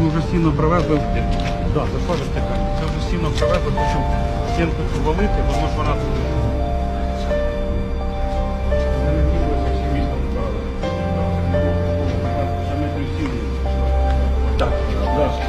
вже стіну привезли. Да, заходите. Це вже стіну привезли, почав стінку повалити, тому що вона тут. Так, так, так.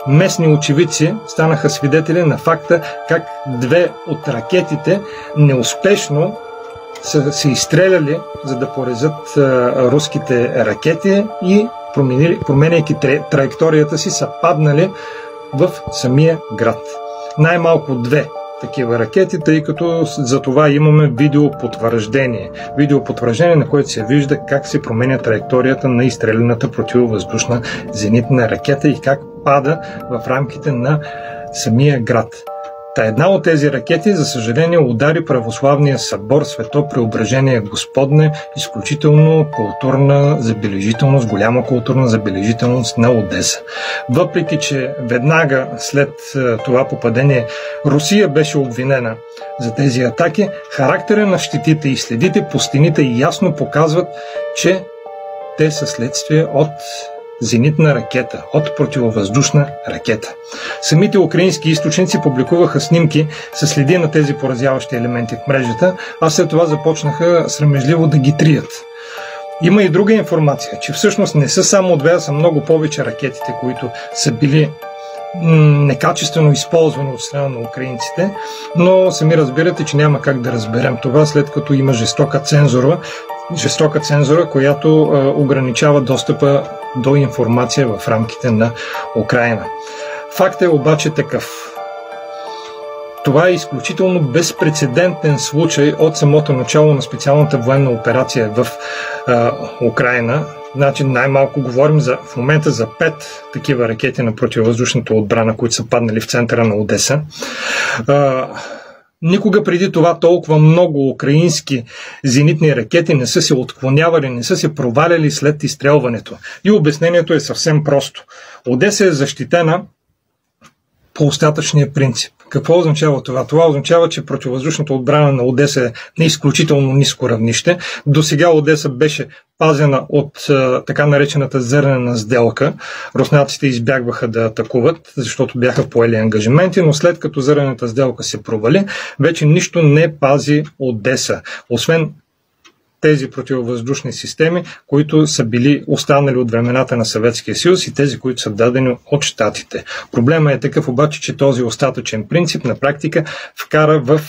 Местни очевидци станаха свидетели на факта как две от ракетите неуспешно са се изстреляли, за да порезат руските ракети и променяйки траекторията си, са паднали в самия град. Най-малко две такива ракети, тъй като за това имаме видеопотвърждение. Видеопотвърждение, на което се вижда как се променя траекторията на изстрелената противовъздушна зенитна ракета и как пада в рамките на самия град. Та една от тези ракети, за съжаление, удари православния събор Свето Преображение Господне, изключително културна забележителност, голяма културна забележителност на Одеса. Въпреки че веднага след това попадение Русия беше обвинена за тези атаки, характера на щетите и следите по стените ясно показват, че те са следствие от зенитна ракета, от противовъздушна ракета. Самите украински източници публикуваха снимки със следи на тези поразяващи елементи в мрежата, а след това започнаха срамежливо да ги трият. Има и друга информация, че всъщност не са само две, а са много повече ракетите, които са били некачествено използвани от страна на украинците, но сами разбирате, че няма как да разберем това, след като има жестока цензура, която ограничава достъпа до информация в рамките на Украйна. Факт е обаче такъв. Това е изключително безпрецедентен случай от самото начало на специалната военна операция в Украйна. Значи най-малко говорим в момента за 5 такива ракети на противовъздушната отбрана, които са паднали в центъра на Одеса. Никога преди това толкова много украински зенитни ракети не са се отклонявали, не са се проваляли след изстрелването. И обяснението е съвсем просто. Одеса е защитена по остатъчния принцип. Какво означава това? Това означава, че противовъздушната отбрана на Одеса е на изключително ниско равнище. До сега Одеса беше пазена от така наречената зърнена сделка. Руснаците избягваха да атакуват, защото бяха поели ангажименти, но след като зърнената сделка се провали, вече нищо не пази Одеса. Освен тези противовъздушни системи, които са били останали от времената на Съветския съюз и тези, които са дадени от щатите. Проблема е такъв обаче, че този остатъчен принцип на практика вкара в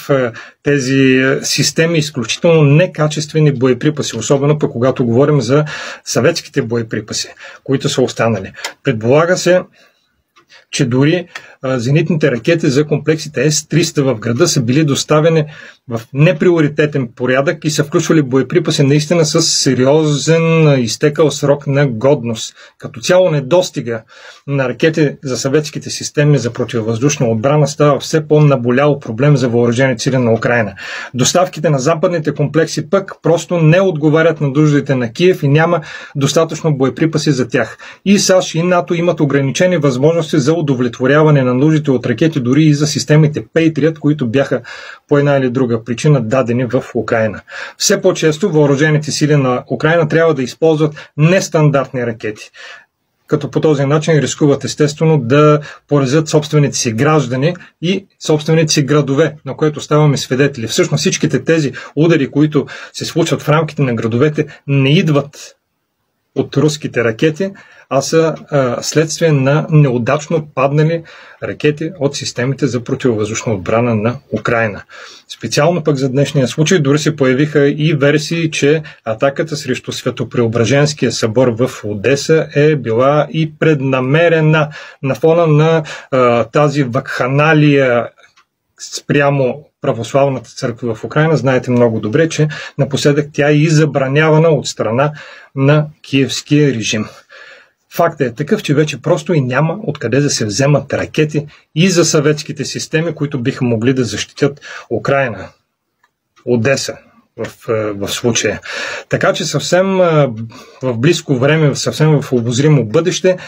тези системи изключително некачествени боеприпаси, особено пък когато говорим за съветските боеприпаси, които са останали. Предполага се, че дори зенитните ракети за комплексите С-300 в града са били доставени в неприоритетен порядък и са включвали боеприпаси наистина с сериозен изтекал срок на годност. Като цяло недостига на ракети за съветските системи за противовъздушна отбрана става все по-наболял проблем за въоръжени сили на Украйна. Доставките на западните комплекси пък просто не отговарят на нуждите на Киев и няма достатъчно боеприпаси за тях. И САЩ и НАТО имат ограничени възможности за удовлетворяване на нуждите от ракети, дори и за системите Patriot, които бяха по една или друга причина дадени в Украйна. Все по-често въоръжените сили на Украйна трябва да използват нестандартни ракети, като по този начин рискуват естествено да порезат собствените си граждани и собствените си градове, на което ставаме свидетели. Всъщност всичките тези удари, които се случват в рамките на градовете, не идват от руските ракети, а са следствие на неудачно паднали ракети от системите за противовъздушна отбрана на Украйна. Специално пък за днешния случай дори се появиха и версии, че атаката срещу Светопреображенския събор в Одеса е била и преднамерена на фона на тази вакханалия спрямо православната църква в Украйна. Знаете много добре, че напоследък тя е и забранявана от страна на киевския режим. Фактът е такъв, че вече просто и няма откъде да се вземат ракети и за съветските системи, които биха могли да защитят Украйна. Одеса в случая. Така че съвсем в близко време, съвсем в обозримо бъдеще,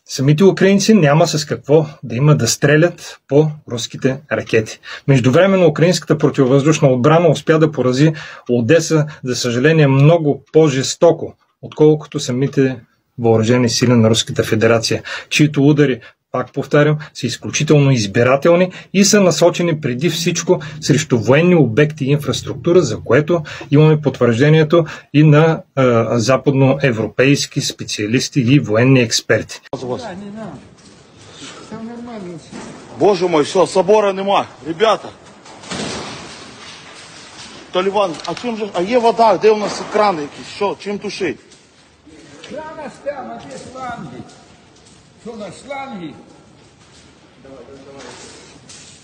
самите украинци няма с какво да има да стрелят по руските ракети. Междувременно украинската противовъздушна отбрана успя да порази Одеса, за съжаление, много по-жестоко, отколкото самите въоръжени сили на Руската федерация, чието удари, пак повтарям, са изключително избирателни и са насочени преди всичко срещу военни обекти и инфраструктура, за което имаме потвърждението и на западноевропейски специалисти и военни експерти. Боже мой, все, собора нема. Ребята. Таліван, а є вода, де у нас крани якісь? Що, чим тушить? Крана там, а де шланги? Що на шланги?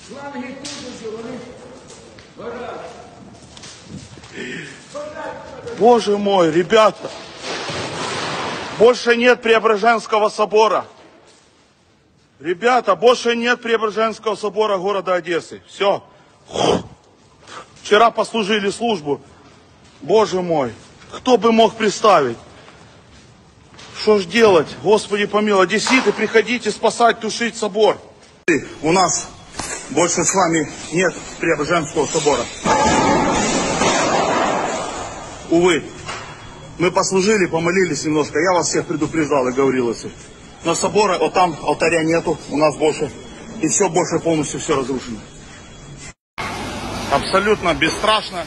Шланги тут, що вони горять. Боже мой, ребята. Больше нет Преображенского собора. Ребята, больше нет Преображенского собора города Одессы. Все. Вчера послужили службу. Боже мой, кто бы мог представить? Что ж делать? Господи помилуй. Одесситы, приходите спасать, тушить собор. У нас больше с вами нет Преображенского собора. Увы. Мы послужили, помолились немножко. Я вас всех предупреждал и говорил это. Но собора, вот там алтаря нету, у нас больше. И все больше полностью все разрушено. Абсолютно бесстрашно.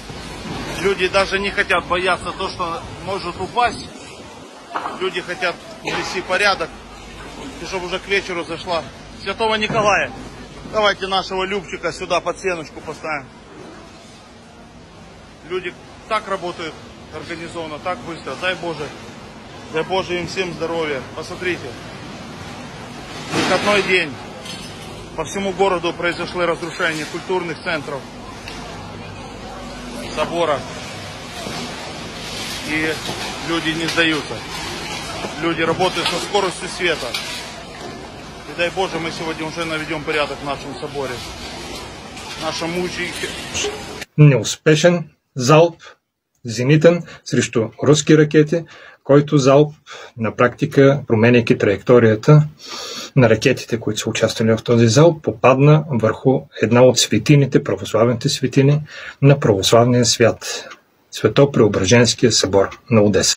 Люди даже не хотят бояться то, что может упасть. Люди хотят навести порядок. И чтобы уже к вечеру зашла Святого Николая. Давайте нашего Любчика сюда под стеночку поставим. Люди так работают организованно, так быстро. Дай Боже им всем здоровья. Посмотрите. Выходной день. По всему городу произошли разрушения культурных центров, собора. И люди не сдаются. Люди работают со скоростью света. И дай Боже, мы сегодня уже наведем порядок в нашем соборе. Нашем мученике. Неуспешен залп, зенитен, срещу руски ракети, който залп на практика, променяйки траекторията на ракетите, които са участвали в този залп, попадна върху една от светините, православните светини на православния свят. Светопреображенския събор на Одеса.